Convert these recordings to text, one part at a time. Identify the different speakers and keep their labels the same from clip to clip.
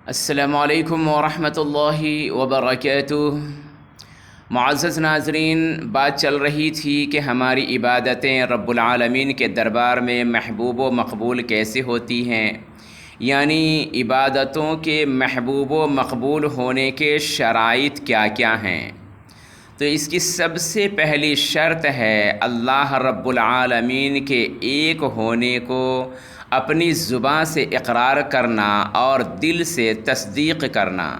Speaker 1: السلام علیکم ورحمۃ اللہ وبرکاتہ۔ معزز ناظرین، بات چل رہی تھی کہ ہماری عبادتیں رب العالمین کے دربار میں محبوب و مقبول کیسے ہوتی ہیں، یعنی عبادتوں کے محبوب و مقبول ہونے کے شرائط کیا کیا ہیں۔ تو اس کی سب سے پہلی شرط ہے اللہ رب العالمین کے ایک ہونے کو اپنی زبان سے اقرار کرنا اور دل سے تصدیق کرنا۔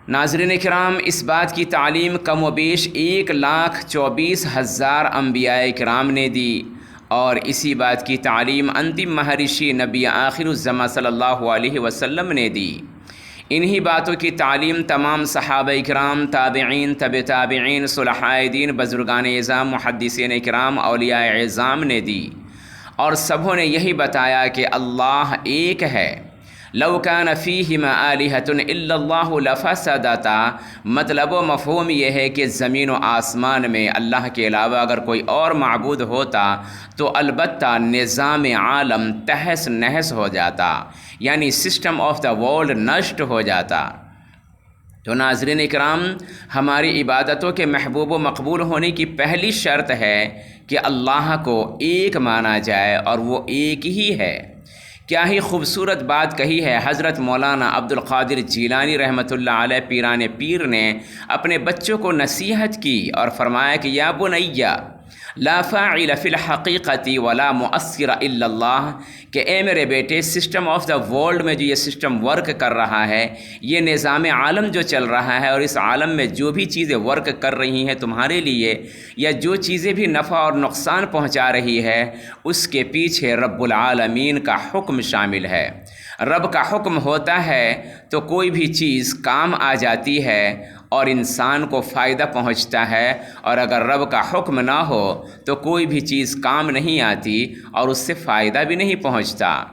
Speaker 1: ناظرین کرام، اس بات کی تعلیم کم و بیش 1,24,000 انبیاء کرام نے دی، اور اسی بات کی تعلیم انتم مہرشی نبی آخر الزماں صلی اللہ علیہ وسلم نے دی۔ انہی باتوں کی تعلیم تمام صحابہ کرام، تابعین، تبع تابعین، صلحاء دین، بزرگان اعظام، محدثین کرام، اولیاء اعظام نے دی، اور سبوں نے یہی بتایا کہ اللہ ایک ہے۔ لو کان فیہما آلہۃ الا اللہ لفسدتا، مطلب و مفہوم یہ ہے کہ زمین و آسمان میں اللہ کے علاوہ اگر کوئی اور معبود ہوتا تو البتہ نظام عالم تہس نہس ہو جاتا، یعنی سسٹم آف دا ورلڈ نشٹ ہو جاتا۔ تو ناظرین اکرام، ہماری عبادتوں کے محبوب و مقبول ہونے کی پہلی شرط ہے کہ اللہ کو ایک مانا جائے، اور وہ ایک ہی ہے۔ کیا ہی خوبصورت بات کہی ہے حضرت مولانا عبد القادر جیلانی رحمۃ اللہ علیہ پیران پیر نے اپنے بچوں کو نصیحت کی اور فرمایا کہ یا بنیا لا فاعل فی الحقیقت ولا مؤثر الا اللہ، کہ اے میرے بیٹے، سسٹم آف دا ورلڈ میں جو یہ سسٹم ورک کر رہا ہے، یہ نظام عالم جو چل رہا ہے، اور اس عالم میں جو بھی چیزیں ورک کر رہی ہیں تمہارے لیے، یا جو چیزیں بھی نفع اور نقصان پہنچا رہی ہے، اس کے پیچھے رب العالمین کا حکم شامل ہے۔ رب کا حکم ہوتا ہے تو کوئی بھی چیز کام آ جاتی ہے اور انسان کو فائدہ پہنچتا ہے، اور اگر رب کا حکم نہ ہو تو کوئی بھی چیز کام نہیں آتی اور اس سے فائدہ بھی نہیں پہنچتا۔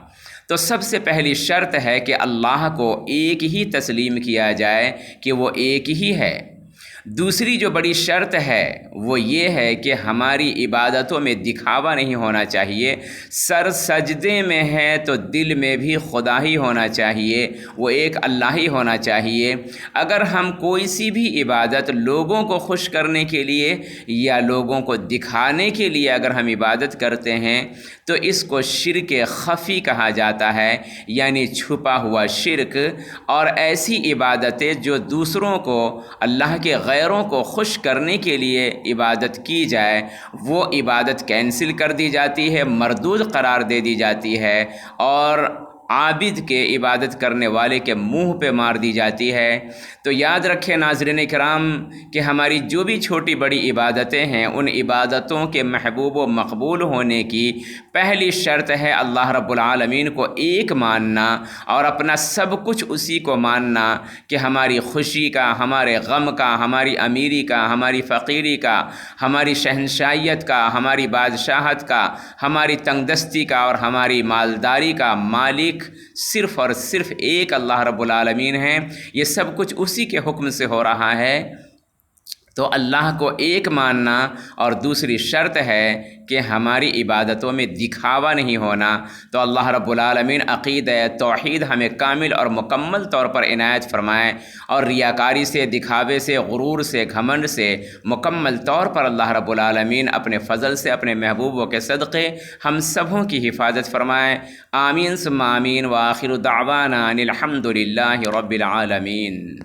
Speaker 1: تو سب سے پہلی شرط ہے کہ اللہ کو ایک ہی تسلیم کیا جائے کہ وہ ایک ہی ہے۔ دوسری جو بڑی شرط ہے وہ یہ ہے کہ ہماری عبادتوں میں دکھاوا نہیں ہونا چاہیے۔ سر سجدے میں ہے تو دل میں بھی خدا ہی ہونا چاہیے، وہ ایک اللہ ہی ہونا چاہیے۔ اگر ہم کوئی سی بھی عبادت لوگوں کو خوش کرنے کے لیے یا لوگوں کو دکھانے کے لیے اگر ہم عبادت کرتے ہیں تو اس کو شرک خفی کہا جاتا ہے، یعنی چھپا ہوا شرک۔ اور ایسی عبادتیں جو دوسروں کو، اللہ کے غیروں کو خوش کرنے کے لیے عبادت کی جائے، وہ عبادت کینسل کر دی جاتی ہے، مردود قرار دے دی جاتی ہے، اور عابد کے، عبادت کرنے والے کے منہ پہ مار دی جاتی ہے۔ تو یاد رکھیں ناظرین کرام کہ ہماری جو بھی چھوٹی بڑی عبادتیں ہیں، ان عبادتوں کے محبوب و مقبول ہونے کی پہلی شرط ہے اللہ رب العالمین کو ایک ماننا، اور اپنا سب کچھ اسی کو ماننا، کہ ہماری خوشی کا، ہمارے غم کا، ہماری امیری کا، ہماری فقیری کا، ہماری شہنشاہیت کا، ہماری بادشاہت کا، ہماری تنگ دستی کا اور ہماری مالداری کا مالک صرف اور صرف ایک اللہ رب العالمین ہیں۔ یہ سب کچھ اسی کے حکم سے ہو رہا ہے۔ تو اللہ کو ایک ماننا، اور دوسری شرط ہے کہ ہماری عبادتوں میں دکھاوا نہیں ہونا۔ تو اللہ رب العالمین عقیدہ توحید ہمیں کامل اور مکمل طور پر عنایت فرمائے، اور ریاکاری سے، دکھاوے سے، غرور سے، گھمنڈ سے مکمل طور پر اللہ رب العالمین اپنے فضل سے، اپنے محبوبوں کے صدقے ہم سبوں کی حفاظت فرمائے۔ آمین ثم آمین، وآخر دعوانا ان الحمد للہ رب العالمین۔